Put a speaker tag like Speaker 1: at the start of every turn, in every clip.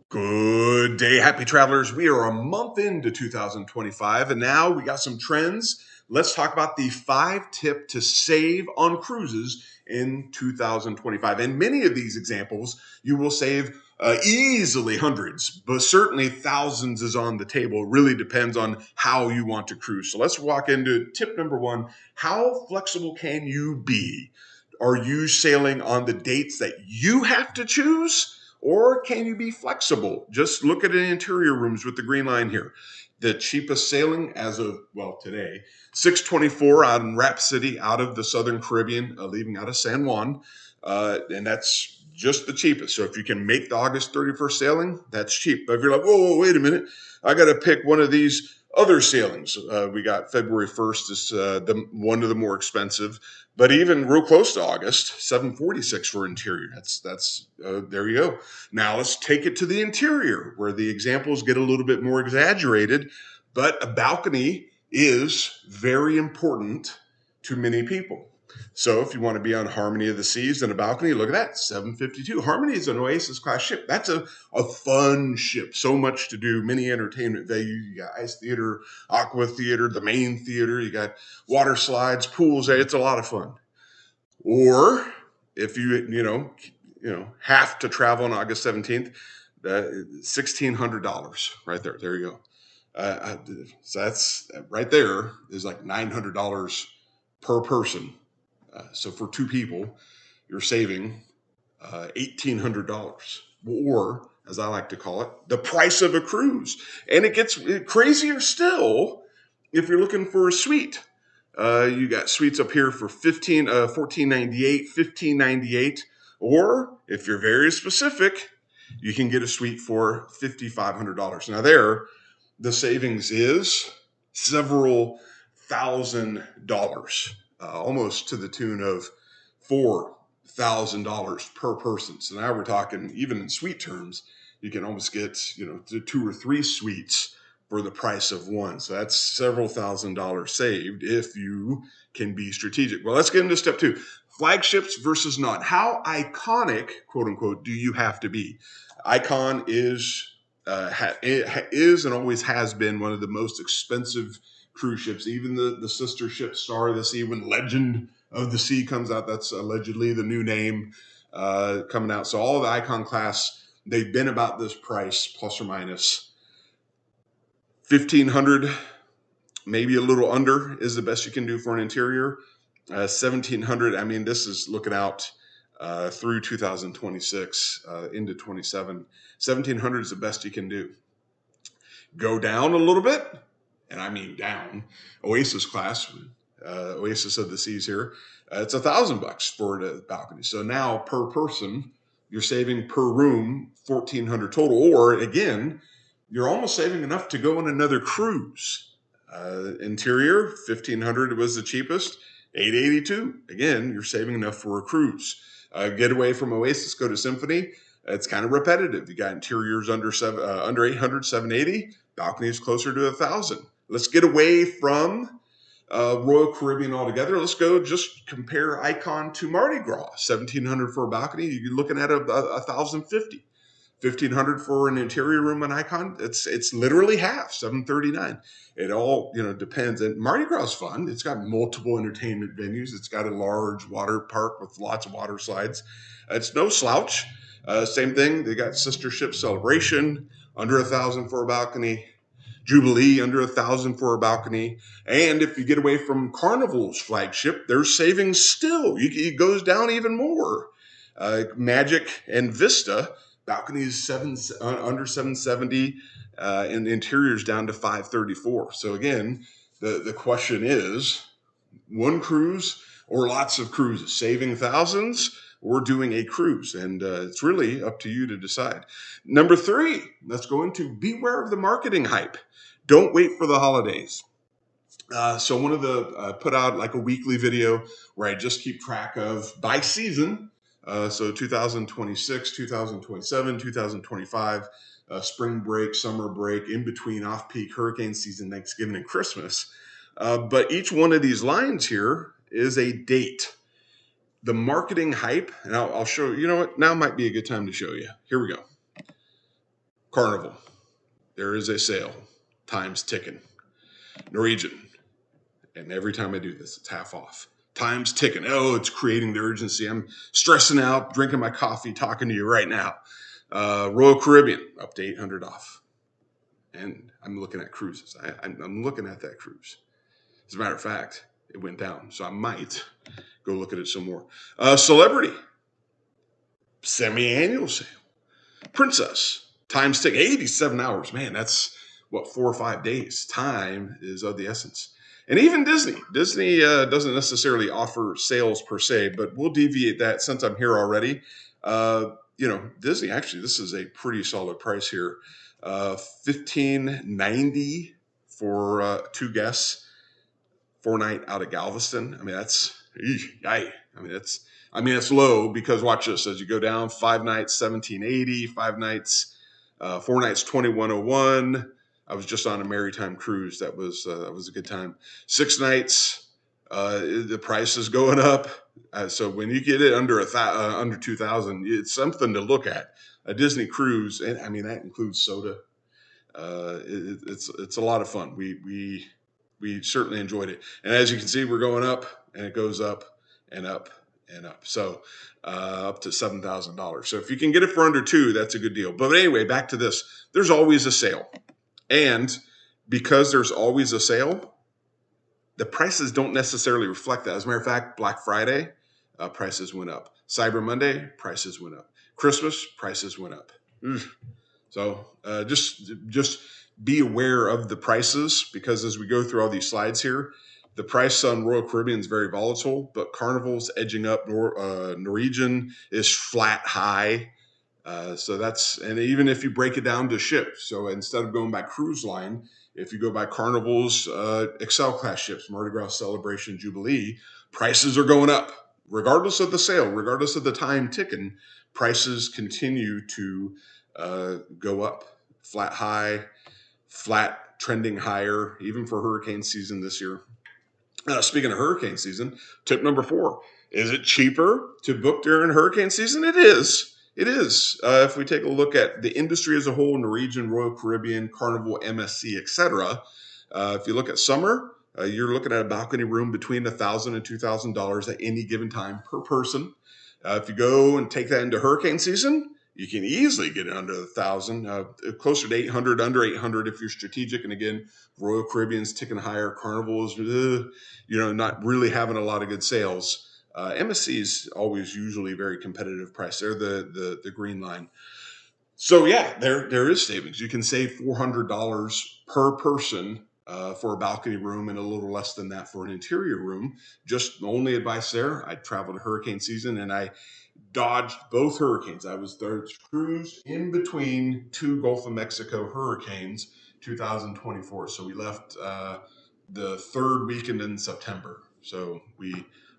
Speaker 1: Good day, happy travelers. We are a month into 2025, and now we got some trends. Let's talk about the 5 tip to save on cruises in 2025. And many of these examples, you will save easily hundreds, but certainly thousands is on the table. It really depends on how you want to cruise. So let's walk into tip number 1. How flexible can you be? Are you sailing on the dates that you have to choose? Or can you be flexible? Just look at the interior rooms with the green line here. The cheapest sailing as of, well, today, 624 out in Rap City, out of the Southern Caribbean, leaving out of San Juan. And that's just the cheapest. So if you can make the August 31st sailing, that's cheap. But if you're like, whoa, wait a minute, I got to pick one of these other sailings. We got February 1st is one of the more expensive, but even real close to August, 746 for interior. That's there you go. Now let's take it to the interior where the examples get a little bit more exaggerated, but a balcony is very important to many people. So if you want to be on Harmony of the Seas and a balcony, look at that, 752. Harmony is an Oasis class ship. That's a fun ship. So much to do, many entertainment venues. You got ice theater, aqua theater, the main theater. You got water slides, pools. It's a lot of fun. Or if you have to travel on August 17th, $1,600 right there. There you go. So that's right there is like $900 per person. So for 2 people, you're saving $1,800, or as I like to call it, the price of a cruise. And it gets crazier still if you're looking for a suite. You got suites up here for $14.98, $15.98, or if you're very specific, you can get a suite for $5,500. Now there, the savings is several $1,000. Almost to the tune of $4,000 per person. So now we're talking, even in suite terms, you can almost get 2 or 3 suites for the price of one. So that's several $1,000s saved if you can be strategic. Well, let's get into step 2. Flagships versus not. How iconic, quote unquote, do you have to be? Icon is and always has been one of the most expensive cruise ships. Even the sister ship Star of the Sea, when Legend of the Sea comes out, that's allegedly the new name coming out. So all of the Icon class, they've been about this price, plus or minus $1,500, maybe a little under is the best you can do for an interior. $1,700. I mean, this is looking out through 2026 into 27. $1,700 is the best you can do. Go down a little bit, and I mean down. Oasis class, Oasis of the Seas here, it's $1,000 for the balcony. So now per person, you're saving per room $1,400 total. Or again, you're almost saving enough to go on another cruise. Interior, $1,500 was the cheapest. $882. Again, you're saving enough for a cruise. Get away from Oasis, go to Symphony. It's kind of repetitive. You got interiors under 800, 780. Balconies closer to 1,000. Let's get away from Royal Caribbean altogether. Let's go just compare Icon to Mardi Gras. $1,700 for a balcony. You're looking at $1,050. $1,500 for an interior room on Icon. It's literally half, $739. It all depends. And Mardi Gras is fun. It's got multiple entertainment venues. It's got a large water park with lots of water slides. It's no slouch. Same thing. They got Sister Ship Celebration under $1,000 for a balcony. Jubilee under $1,000 for a balcony. And if you get away from Carnival's Flagship, there's savings still. It goes down even more. Magic and Vista. Balconies under 770, and interiors down to 534. So again, the question is, one cruise or lots of cruises, saving thousands or doing a cruise, and it's really up to you to decide. Number 3, let's go into beware of the marketing hype. Don't wait for the holidays. So one of the put out like a weekly video where I just keep track of by season. So 2026, 2027, 2025, spring break, summer break, in between off-peak hurricane season, Thanksgiving and Christmas. But each one of these lines here is a date. the marketing hype, and I'll show you. You know what? Now might be a good time to show you. Here we go. Carnival. There is a sale. Time's ticking. Norwegian. And every time I do this, it's half off. Time's ticking. Oh, it's creating the urgency. I'm stressing out, drinking my coffee, talking to you right now. Royal Caribbean, up to 800 off. And I'm looking at cruises. I'm looking at that cruise. As a matter of fact, it went down. So I might go look at it some more. Celebrity, semi-annual sale. Princess, time's ticking. 87 hours. Man, that's what, 4 or 5 days. Time is of the essence. And even Disney. Disney doesn't necessarily offer sales per se, but we'll deviate that since I'm here already. Disney, actually, this is a pretty solid price here. $15.90 for 2 guests, 4-night out of Galveston. I mean, that's it's low because watch this as you go down. 5 nights, $17.80. 5 nights, 4 nights, $21.01. I was just on a maritime cruise. That was a good time. 6 nights, the price is going up. So when you get it under under 2,000, it's something to look at. A Disney cruise, and I mean that includes soda. It's a lot of fun. We certainly enjoyed it, and as you can see, we're going up, and it goes up and up and up. So up to $7,000. So if you can get it for under 2, that's a good deal. But anyway, back to this. There's always a sale. And because there's always a sale, the prices don't necessarily reflect that. As a matter of fact, Black Friday, prices went up. Cyber Monday, prices went up. Christmas, prices went up. So just be aware of the prices, because as we go through all these slides here, the price on Royal Caribbean is very volatile, but Carnival's edging up. Norwegian is flat high. And even if you break it down to ships, so instead of going by cruise line, if you go by Carnival's Excel class ships, Mardi Gras, Celebration, Jubilee, prices are going up. Regardless of the sale, regardless of the time ticking, prices continue to go up. Flat high, flat trending higher, even for hurricane season this year. Speaking of hurricane season, tip number 4, is it cheaper to book during hurricane season? It is. It is. If we take a look at the industry as a whole, Norwegian, Royal Caribbean, Carnival, MSC, etc. If you look at summer, you're looking at a balcony room between $1,000 and $2,000 at any given time per person. If you go and take that into hurricane season, you can easily get it under 1,000, closer to 800, under 800 if you're strategic. And again, Royal Caribbean's ticking higher. Carnival is, not really having a lot of good sales. MSC is always usually very competitive price. They're the green line. So yeah, there is savings. You can save $400 per person for a balcony room, and a little less than that for an interior room. Just the only advice there, I traveled hurricane season and I dodged both hurricanes. I was third cruise in between 2 Gulf of Mexico hurricanes, 2024. So we left the 3rd weekend in September. So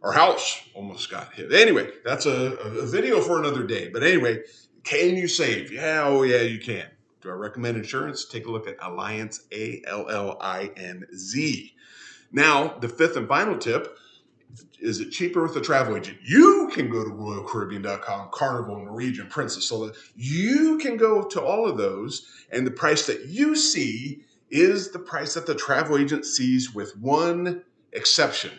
Speaker 1: our house almost got hit. Anyway, that's a video for another day. But anyway, can you save? Yeah, oh yeah, you can. Do I recommend insurance? Take a look at Allianz, ALLINZ. Now, the 5th and final tip, is it cheaper with a travel agent? You can go to RoyalCaribbean.com, Carnival, Norwegian, Princess. So you can go to all of those, and the price that you see is the price that the travel agent sees, with one exception: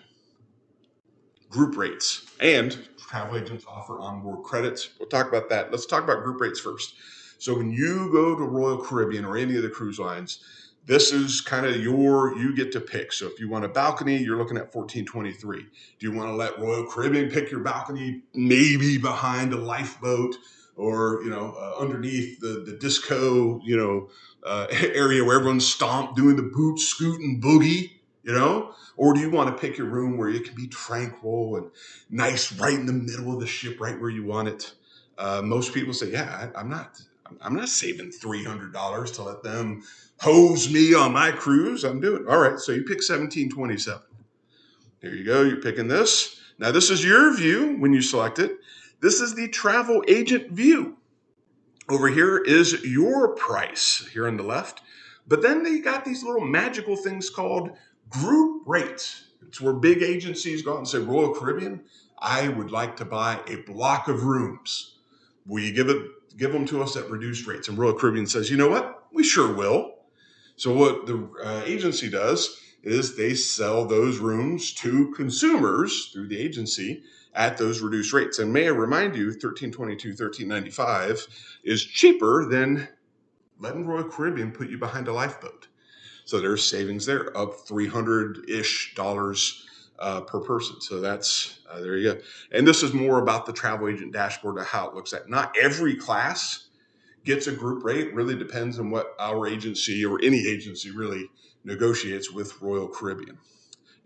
Speaker 1: group rates. And travel agents offer onboard credits. We'll talk about that. Let's talk about group rates first. So when you go to Royal Caribbean or any of the cruise lines, this is kind of you get to pick. So if you want a balcony, you're looking at $1,423. Do you want to let Royal Caribbean pick your balcony, maybe behind a lifeboat, or underneath the disco area where everyone's stomped doing the boot scoot and boogie? Or do you want to pick your room where it can be tranquil and nice, right in the middle of the ship, right where you want it? Most people say, yeah, I'm not saving $300 to let them hose me on my cruise. I'm doing all right. So you pick 1727. There you go. You're picking this. Now this is your view when you select it. This is the travel agent view. Over here is your price here on the left. But then they got these little magical things called group rates. It's where big agencies go out and say, Royal Caribbean, I would like to buy a block of rooms. Will you give them to us at reduced rates? And Royal Caribbean says, you know what? We sure will. So what the agency does is they sell those rooms to consumers through the agency at those reduced rates. And may I remind you, $13.22, $13.95 is cheaper than letting Royal Caribbean put you behind a lifeboat. So there's savings there, up $300-ish per person. So that's, there you go. And this is more about the travel agent dashboard of how it looks at. Not every class gets a group rate. It really depends on what our agency or any agency really negotiates with Royal Caribbean.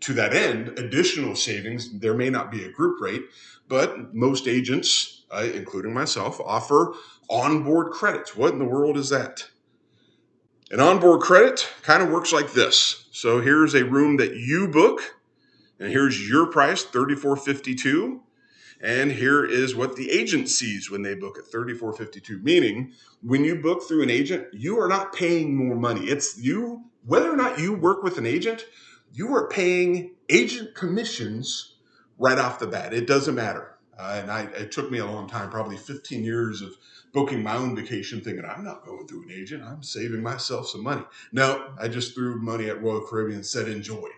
Speaker 1: To that end, additional savings, there may not be a group rate, but most agents, including myself, offer onboard credits. What in the world is that? An onboard credit kind of works like this. So here's a room that you book, and here's your price, $34.52. And here is what the agent sees when they book at $34.52, meaning when you book through an agent, you are not paying more money. It's you, whether or not you work with an agent, you are paying agent commissions right off the bat. It doesn't matter. It took me a long time, probably 15 years of booking my own vacation thinking, I'm not going through an agent. I'm saving myself some money. No, I just threw money at Royal Caribbean and said, enjoy.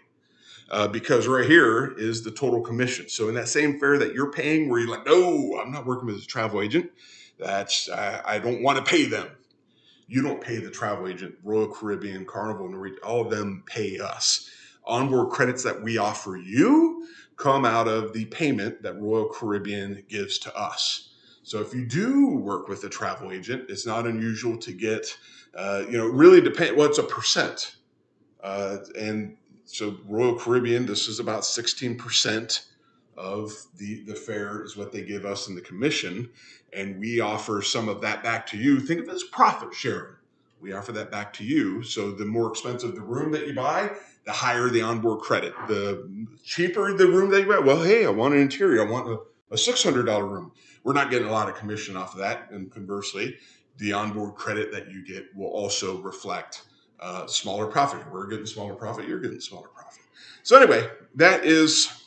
Speaker 1: Because right here is the total commission. So in that same fare that you're paying where you're like, no, I'm not working with a travel agent. I don't want to pay them. You don't pay the travel agent. Royal Caribbean, Carnival, Norwegian, all of them pay us. Onboard credits that we offer you come out of the payment that Royal Caribbean gives to us. So if you do work with a travel agent, it's not unusual to get, it really depends. Well, it's a percent. And so Royal Caribbean, this is about 16% of the fare is what they give us in the commission. And we offer some of that back to you. Think of it as profit sharing. We offer that back to you. So the more expensive the room that you buy, the higher the onboard credit. The cheaper the room that you buy, well, hey, I want an interior. I want a $600 room. We're not getting a lot of commission off of that. And conversely, the onboard credit that you get will also reflect smaller profit. We're getting smaller profit. You're getting smaller profit. So anyway, that is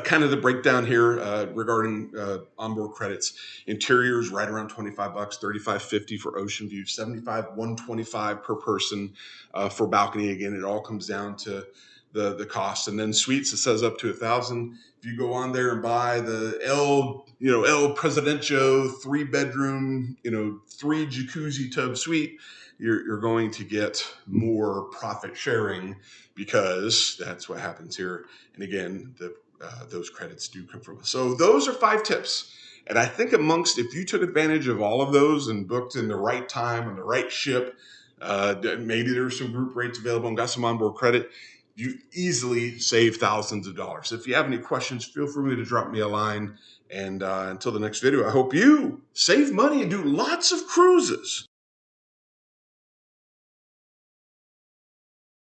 Speaker 1: kind of the breakdown here regarding onboard credits. Interiors right around $25, $35.50 for ocean view, $75, $125 per person for balcony. Again, it all comes down to the cost. And then suites, it says up to $1,000. If you go on there and buy the El Presidentio 3-bedroom, 3 jacuzzi tub suite, you're going to get more profit sharing because that's what happens here. And again, those credits do come from us. So those are 5 tips. And I think if you took advantage of all of those and booked in the right time on the right ship, maybe there's some group rates available and got some onboard credit, you easily save thousands of dollars. If you have any questions, feel free to drop me a line. And until the next video, I hope you save money and do lots of cruises.